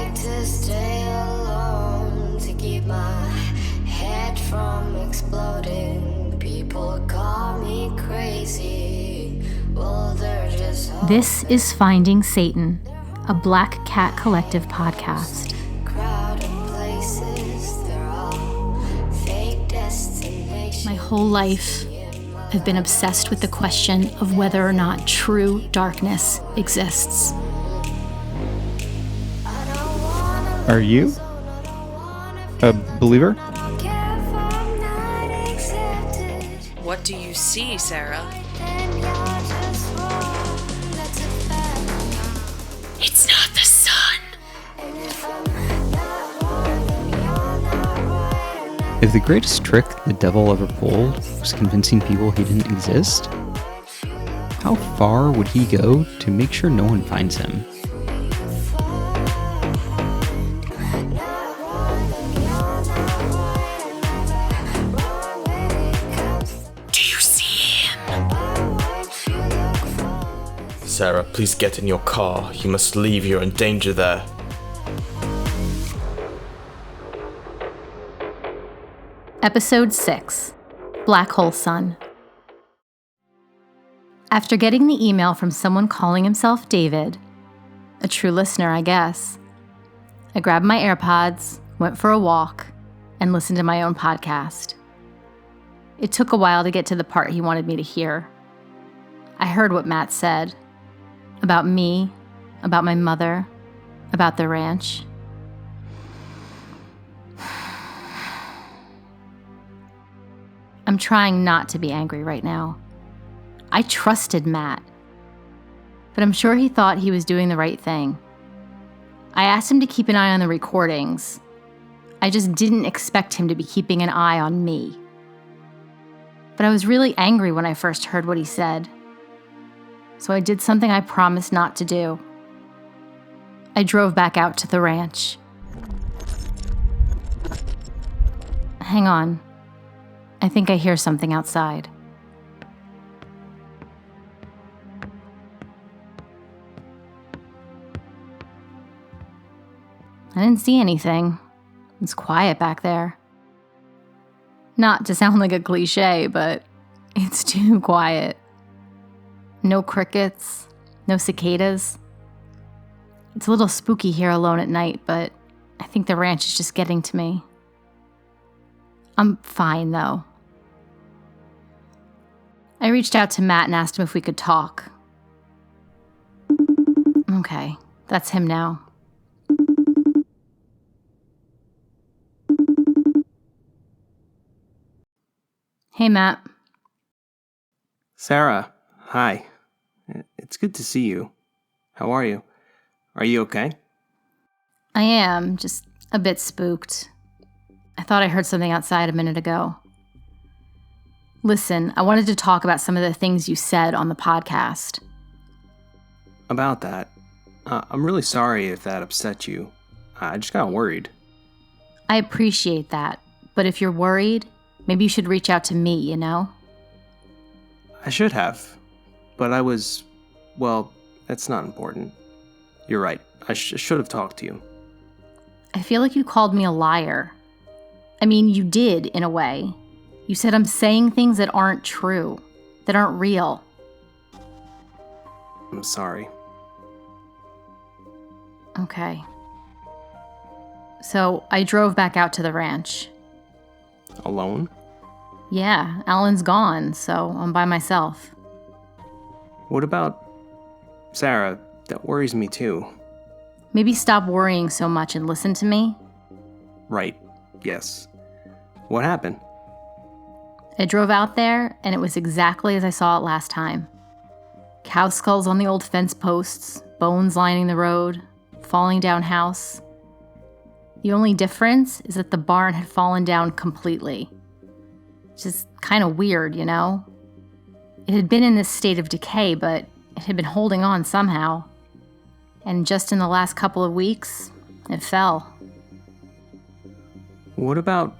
like to stay alone to keep my head from exploding. People call me crazy. Well, they're just This is Finding Satan, a Black Cat Collective podcast. crowded places. They're all fake destinations. My whole life, I've been obsessed with the question of whether or not true darkness exists. Are you a believer? What do you see, Sarah? It's not the sun. If the greatest trick the devil ever pulled was convincing people he didn't exist, how far would he go to make sure no one finds him? Do you see him? Sarah, please get in your car. You must leave. You're in danger there. Episode 6, Black Hole Sun. After getting the email from someone calling himself David, a true listener, I guess, I grabbed my AirPods, went for a walk, and listened to my own podcast. It took a while to get to the part he wanted me to hear. I heard what Matt said about me, about my mother, about the ranch. I'm trying not to be angry right now. I trusted Matt, but I'm sure he thought he was doing the right thing. I asked him to keep an eye on the recordings. I just didn't expect him to be keeping an eye on me. But I was really angry when I first heard what he said. So I did something I promised not to do. I drove back out to the ranch. Hang on. I think I hear something outside. I didn't see anything. It's quiet back there. Not to sound like a cliche, but it's too quiet. No crickets, no cicadas. It's a little spooky here alone at night, but I think the ranch is just getting to me. I'm fine, though. I reached out to Matt and asked him if we could talk. Okay, that's him now. Hey, Matt. Sarah, hi. It's good to see you. How are you? Are you okay? I am, just a bit spooked. I thought I heard something outside a minute ago. Listen, I wanted to talk about some of the things you said on the podcast. About that, I'm really sorry if that upset you. I just got worried. I appreciate that, but if you're worried, maybe you should reach out to me, you know? I should have, but I was... well, that's not important. You're right, I should have talked to you. I feel like you called me a liar. I mean, you did, in a way. You said I'm saying things that aren't true, that aren't real. I'm sorry. Okay. So, I drove back out to the ranch. Alone? Yeah, Alan's gone, so I'm by myself. What about... Sarah, that worries me too. Maybe stop worrying so much and listen to me. Right, yes. What happened? I drove out there, and it was exactly as I saw it last time. Cow skulls on the old fence posts, bones lining the road, falling down house. The only difference is that the barn had fallen down completely. Which is kind of weird, you know? It had been in this state of decay, but it had been holding on somehow. And just in the last couple of weeks, it fell. What about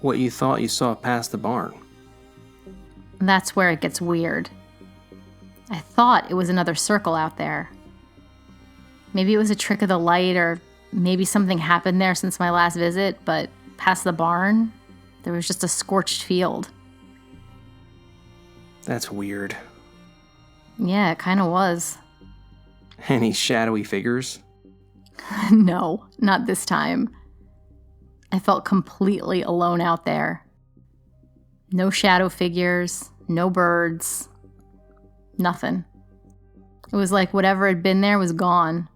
what you thought you saw past the barn? That's where it gets weird. I thought it was another circle out there. Maybe it was a trick of the light, or maybe something happened there since my last visit, but past the barn, there was just a scorched field. That's weird. Yeah, it kind of was. Any shadowy figures? No, not this time. I felt completely alone out there. No shadow figures, no birds, nothing. It was like whatever had been there was gone.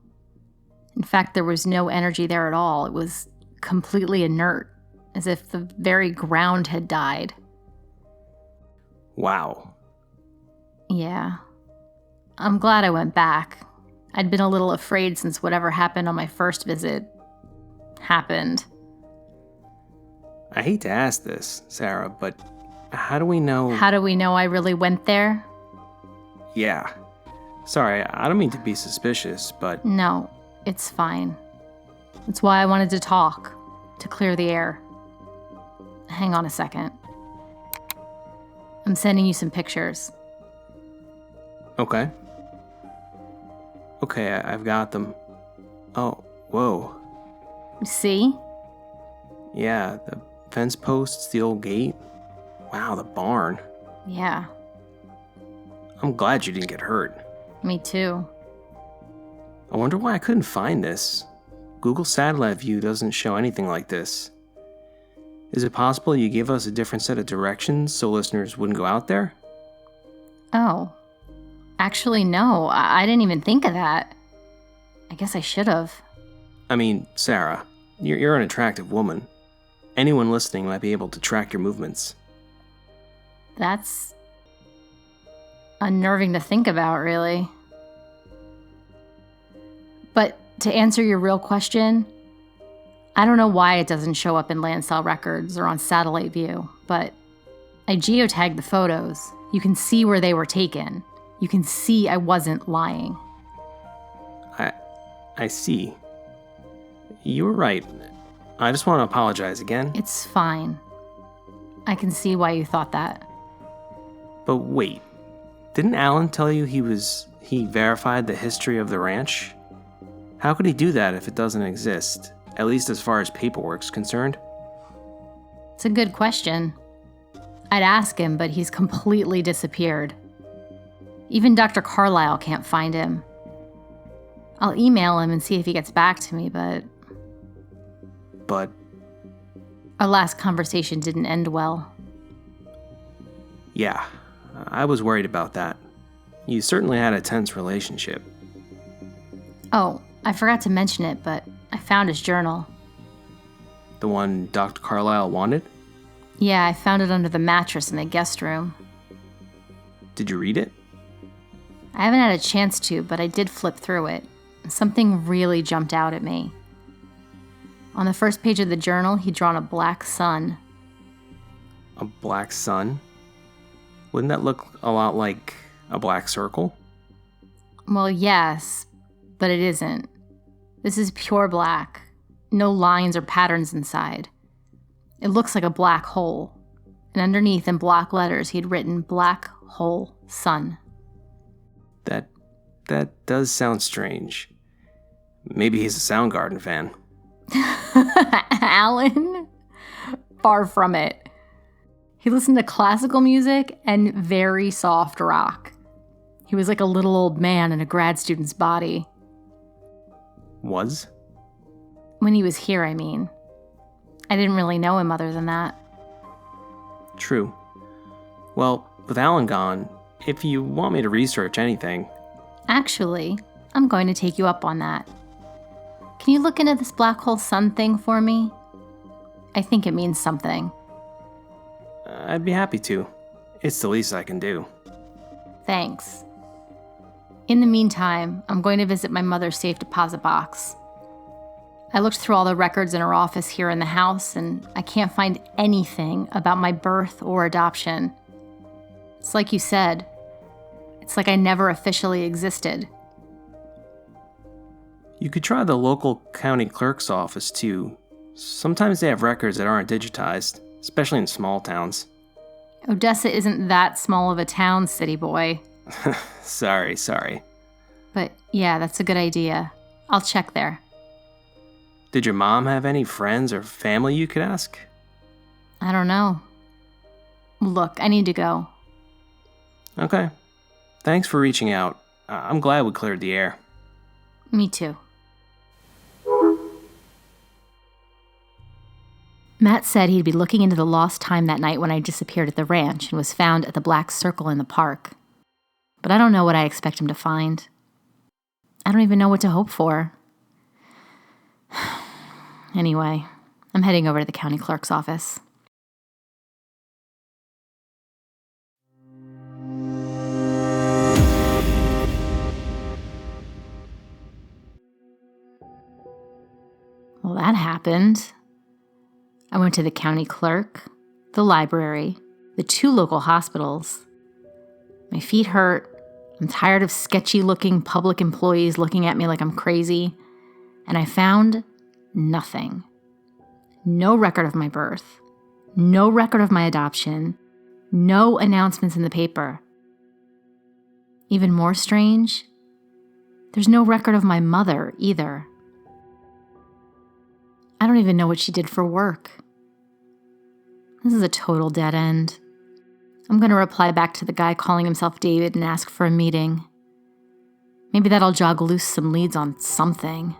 In fact, there was no energy there at all. It was completely inert, as if the very ground had died. Wow. Yeah. I'm glad I went back. I'd been a little afraid since whatever happened on my first visit happened. I hate to ask this, Sarah, but how do we know... How do we know I really went there? Yeah. Sorry, I don't mean to be suspicious, but... No, it's fine. That's why I wanted to talk, to clear the air. Hang on a second. I'm sending you some pictures. Okay. Okay, I've got them. Oh, whoa. See? Yeah, the fence posts, the old gate. Wow, the barn. Yeah, I'm glad you didn't get hurt. me too. I wonder why I couldn't find this. Google Satellite View doesn't show anything like this. Is it possible you gave us a different set of directions so listeners wouldn't go out there? Oh. Actually, no, I didn't even think of that. I guess I should have. I mean, Sarah, you're an attractive woman. Anyone listening might be able to track your movements. That's unnerving to think about, really. But to answer your real question, I don't know why it doesn't show up in Lansell records or on Satellite View, but I geotagged the photos. You can see where they were taken. You can see I wasn't lying. I see. You were right. I just want to apologize again. It's fine. I can see why you thought that. But wait, didn't Alan tell you he verified the history of the ranch? How could he do that if it doesn't exist, at least as far as paperwork's concerned? It's a good question. I'd ask him, but he's completely disappeared. Even Dr. Carlisle can't find him. I'll email him and see if he gets back to me, but our last conversation didn't end well. Yeah, I was worried about that. You certainly had a tense relationship. Oh, I forgot to mention it, but I found his journal. The one Dr. Carlisle wanted? Yeah, I found it under the mattress in the guest room. Did you read it? I haven't had a chance to, but I did flip through it. Something really jumped out at me. On the first page of the journal, he'd drawn a black sun. A black sun? Wouldn't that look a lot like a black circle? Well, yes, but it isn't. This is pure black. No lines or patterns inside. It looks like a black hole. And underneath, in block letters, he'd written Black Hole Sun. That does sound strange. Maybe he's a Soundgarden fan. Alan? Far from it. He listened to classical music and very soft rock. He was like a little old man in a grad student's body. Was? When he was here, I mean. I didn't really know him other than that. True. Well, with Alan gone, if you want me to research anything... Actually, I'm going to take you up on that. Can you look into this black hole sun thing for me? I think it means something. I'd be happy to. It's the least I can do. Thanks. In the meantime, I'm going to visit my mother's safe deposit box. I looked through all the records in her office here in the house, and I can't find anything about my birth or adoption. It's like you said. It's like I never officially existed. You could try the local county clerk's office, too. Sometimes they have records that aren't digitized, especially in small towns. Odessa isn't that small of a town, city boy. Sorry. But yeah, that's a good idea. I'll check there. Did your mom have any friends or family you could ask? I don't know. Look, I need to go. Okay. Thanks for reaching out. I'm glad we cleared the air. Me too. Matt said he'd be looking into the lost time that night when I disappeared at the ranch and was found at the Black Circle in the park. But I don't know what I expect him to find. I don't even know what to hope for. Anyway, I'm heading over to the county clerk's office. Well, that happened. I went to the county clerk, the library, the 2 local hospitals. My feet hurt. I'm tired of sketchy-looking public employees looking at me like I'm crazy. And I found nothing. No record of my birth. No record of my adoption. No announcements in the paper. Even more strange, there's no record of my mother either. I don't even know what she did for work. This is a total dead end. I'm going to reply back to the guy calling himself David and ask for a meeting. Maybe that'll jog loose some leads on something.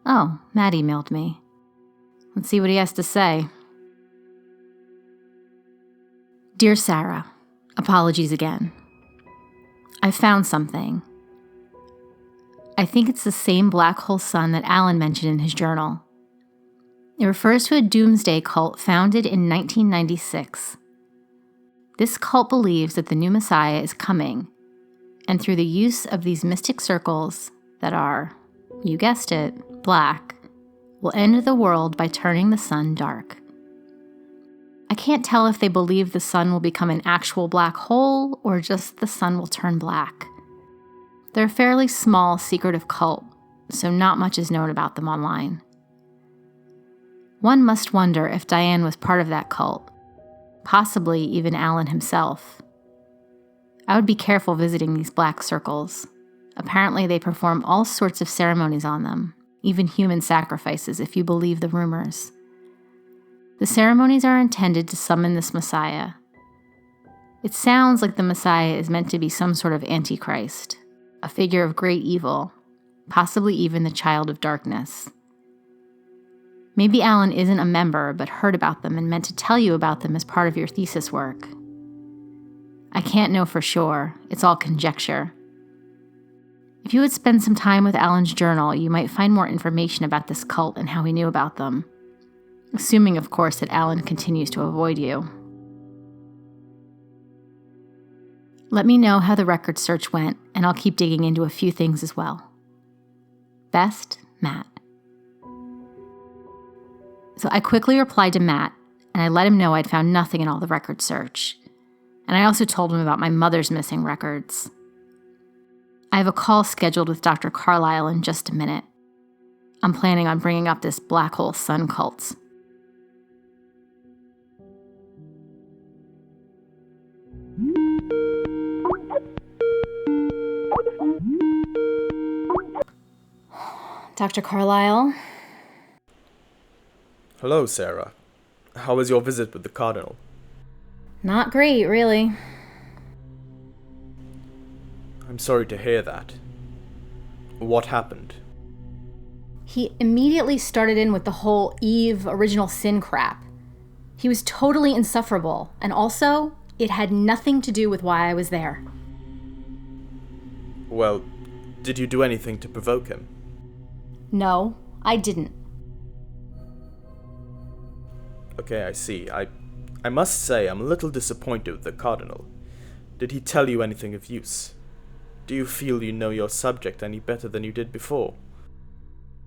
Oh, Matt emailed me. Let's see what he has to say. Dear Sarah, apologies again. I found something. I think it's the same black hole sun that Alan mentioned in his journal. It refers to a doomsday cult founded in 1996. This cult believes that the new Messiah is coming, and through the use of these mystic circles that are, you guessed it, black, will end the world by turning the sun dark. I can't tell if they believe the sun will become an actual black hole or just the sun will turn black. They're a fairly small, secretive cult, so not much is known about them online. One must wonder if Diane was part of that cult, possibly even Alan himself. I would be careful visiting these black circles. Apparently they perform all sorts of ceremonies on them, even human sacrifices if you believe the rumors. The ceremonies are intended to summon this Messiah. It sounds like the Messiah is meant to be some sort of antichrist, a figure of great evil, possibly even the child of darkness. Maybe Alan isn't a member, but heard about them and meant to tell you about them as part of your thesis work. I can't know for sure. It's all conjecture. If you would spend some time with Alan's journal, you might find more information about this cult and how he knew about them. Assuming, of course, that Alan continues to avoid you. Let me know how the record search went, and I'll keep digging into a few things as well. Best, Matt. So I quickly replied to Matt, and I let him know I'd found nothing in all the record search. And I also told him about my mother's missing records. I have a call scheduled with Dr. Carlisle in just a minute. I'm planning on bringing up this black hole sun cult. Dr. Carlisle? Hello, Sarah. How was your visit with the Cardinal? Not great, really. I'm sorry to hear that. What happened? He immediately started in with the whole Eve original sin crap. He was totally insufferable, and also, it had nothing to do with why I was there. Well, did you do anything to provoke him? No, I didn't. Okay, I see. I must say I'm a little disappointed with the Cardinal. Did he tell you anything of use? Do you feel you know your subject any better than you did before?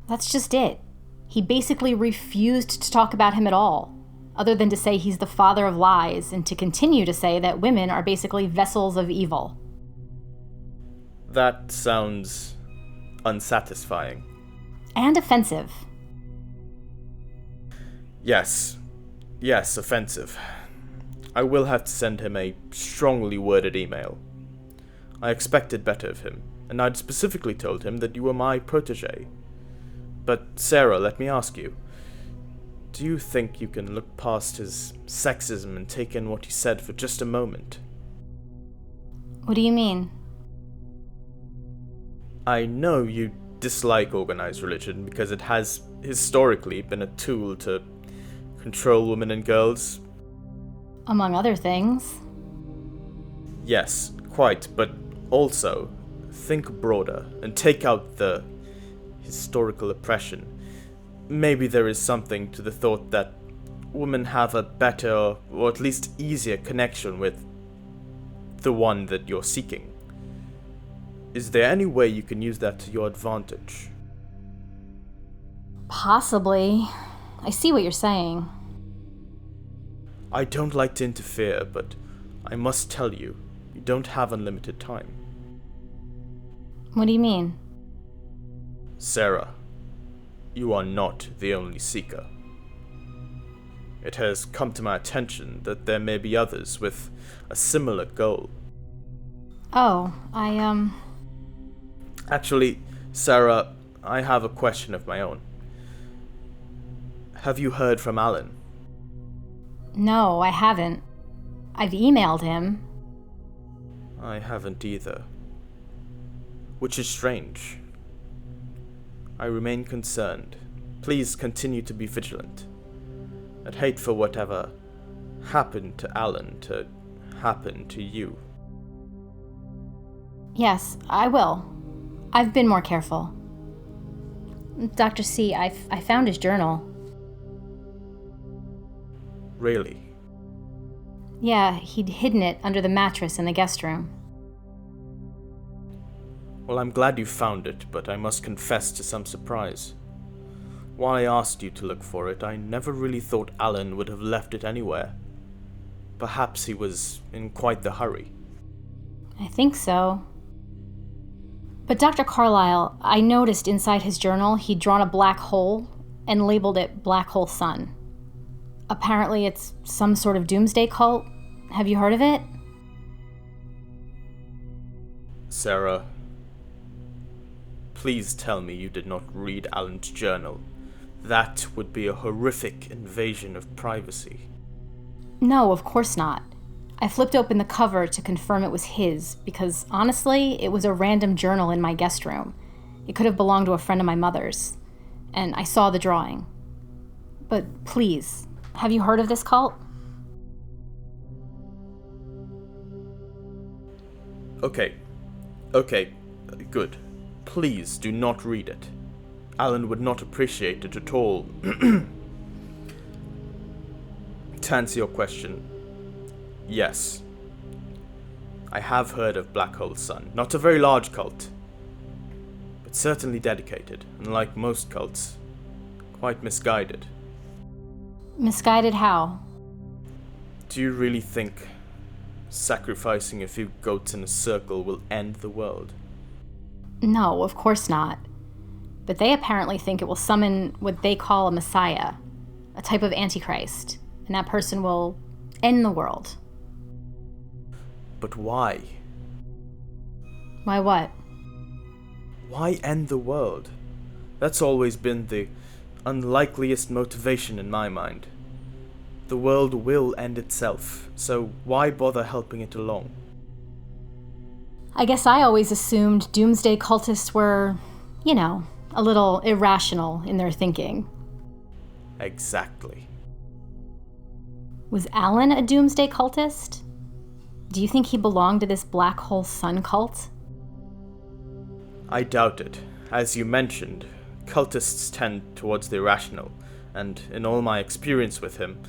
That's just it. He basically refused to talk about him at all, other than to say he's the father of lies and to continue to say that women are basically vessels of evil. That sounds unsatisfying. And offensive. Yes, offensive. I will have to send him a strongly worded email. I expected better of him, and I'd specifically told him that you were my protege. But, Sarah, let me ask you, do you think you can look past his sexism and take in what he said for just a moment? What do you mean? I know you dislike organized religion because it has historically been a tool to control women and girls. Among other things. Yes, quite, but also think broader and take out the historical oppression. Maybe there is something to the thought that women have a better, or at least easier connection with the one that you're seeking. Is there any way you can use that to your advantage? Possibly. I see what you're saying. I don't like to interfere, but I must tell you, you don't have unlimited time. What do you mean? Sarah, you are not the only seeker. It has come to my attention that there may be others with a similar goal. Oh, Actually, Sarah, I have a question of my own. Have you heard from Alan? No, I haven't. I've emailed him. I haven't either. Which is strange. I remain concerned. Please continue to be vigilant. I'd hate for whatever happened to Alan to happen to you. Yes, I will. I've been more careful. Dr. C, I found his journal. Really? Yeah, he'd hidden it under the mattress in the guest room. Well, I'm glad you found it, but I must confess to some surprise. While I asked you to look for it, I never really thought Alan would have left it anywhere. Perhaps he was in quite the hurry. I think so. But Dr. Carlyle, I noticed inside his journal he'd drawn a black hole and labeled it Black Hole Sun. Apparently it's some sort of doomsday cult. Have you heard of it? Sarah, please tell me you did not read Alan's journal. That would be a horrific invasion of privacy. No, of course not. I flipped open the cover to confirm it was his, because honestly, it was a random journal in my guest room. It could have belonged to a friend of my mother's. And I saw the drawing. But please, have you heard of this cult? Okay, good. Please do not read it. Alan would not appreciate it at all. To answer your question, yes. I have heard of Black Hole Sun. Not a very large cult, but certainly dedicated, and like most cults, quite misguided. Misguided how? Do you really think sacrificing a few goats in a circle will end the world? No, of course not. But they apparently think it will summon what they call a messiah, a type of antichrist, and that person will end the world. But why? Why what? Why end the world? That's always been the unlikeliest motivation in my mind. The world will end itself, so why bother helping it along? I guess I always assumed doomsday cultists were, a little irrational in their thinking. Exactly. Was Alan a doomsday cultist? Do you think he belonged to this Black Hole Sun cult? I doubt it. As you mentioned, cultists tend towards the irrational, and in all my experience with him,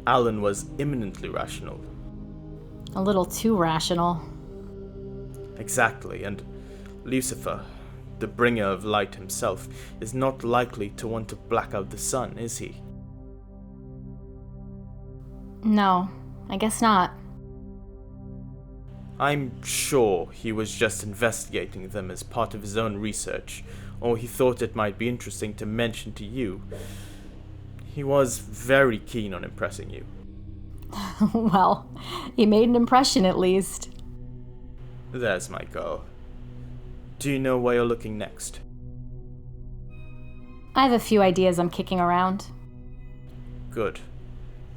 Alan was eminently rational. A little too rational. Exactly, and Lucifer, the bringer of light himself, is not likely to want to black out the sun, is he? No, I guess not. I'm sure he was just investigating them as part of his own research, or he thought it might be interesting to mention to you. He was very keen on impressing you. Well, he made an impression at least. There's my girl. Do you know where you're looking next? I have a few ideas I'm kicking around. Good.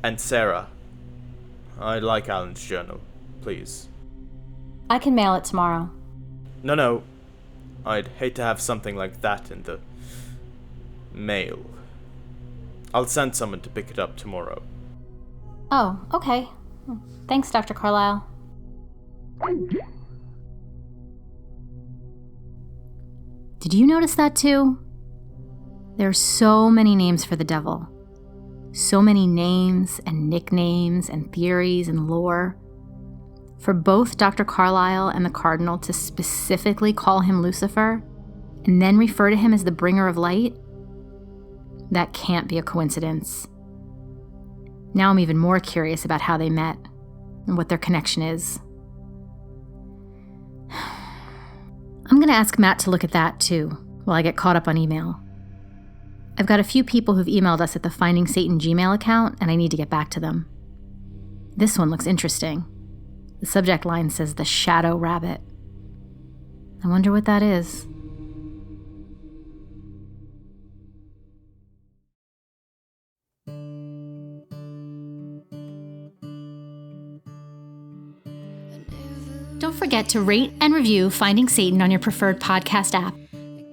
And Sarah, I'd like Alan's journal, please. I can mail it tomorrow. No. I'd hate to have something like that in the mail. I'll send someone to pick it up tomorrow. Oh, okay. Thanks, Dr. Carlisle. Did you notice that too? There are so many names for the devil. So many names and nicknames and theories and lore. For both Dr. Carlisle and the Cardinal to specifically call him Lucifer and then refer to him as the bringer of light, that can't be a coincidence. Now I'm even more curious about how they met and what their connection is. I'm going to ask Matt to look at that too, while I get caught up on email. I've got a few people who've emailed us at the Finding Satan Gmail account, and I need to get back to them. This one looks interesting. The subject line says The Shadow Rabbit. I wonder what that is. Don't forget to rate and review Finding Satan on your preferred podcast app.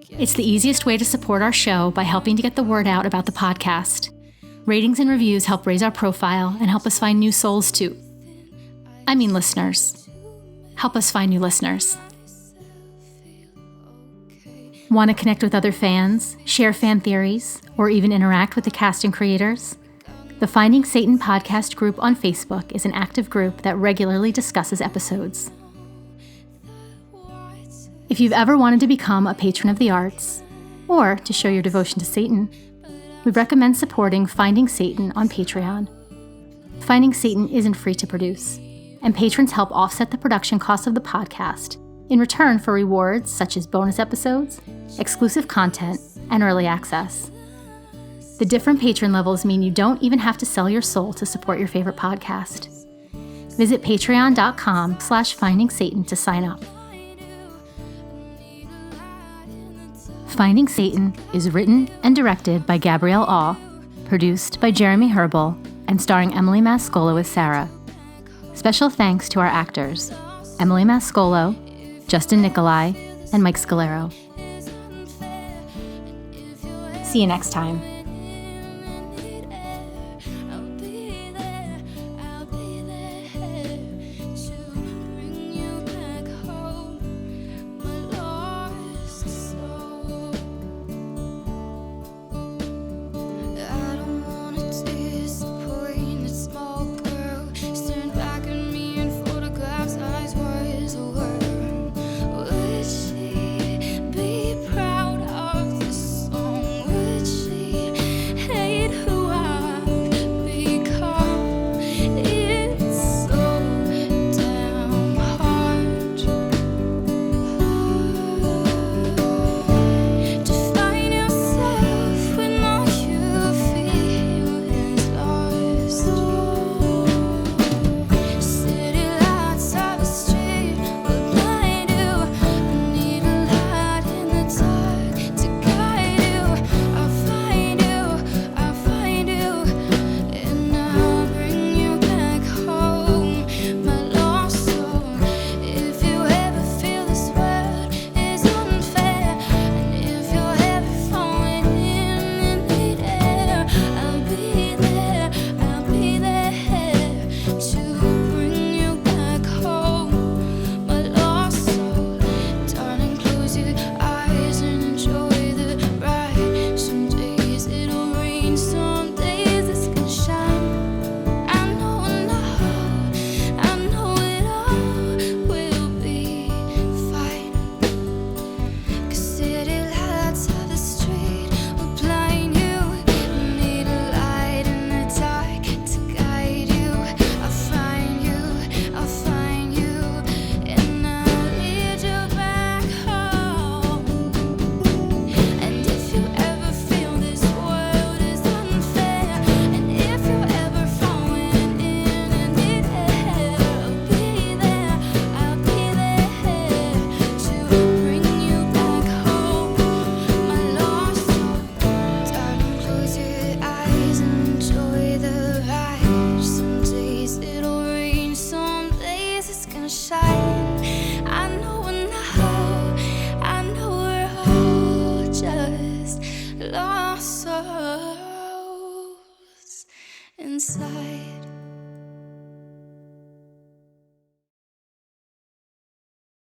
It's the easiest way to support our show by helping to get the word out about the podcast. Ratings and reviews help raise our profile and help us find new souls too. I mean listeners. Help us find new listeners. Want to connect with other fans, share fan theories, or even interact with the cast and creators? The Finding Satan podcast group on Facebook is an active group that regularly discusses episodes. If you've ever wanted to become a patron of the arts, or to show your devotion to Satan, we recommend supporting Finding Satan on Patreon. Finding Satan isn't free to produce, and patrons help offset the production costs of the podcast in return for rewards such as bonus episodes, exclusive content, and early access. The different patron levels mean you don't even have to sell your soul to support your favorite podcast. Visit patreon.com/Finding Satan to sign up. Finding Satan is written and directed by Gabrielle Awe, produced by Jeremy Herbal, and starring Emily Mascolo as Sarah. Special thanks to our actors, Emily Mascolo, Justin Nicolai, and Mike Scalero. See you next time. Would she be proud of the song? Would she inside.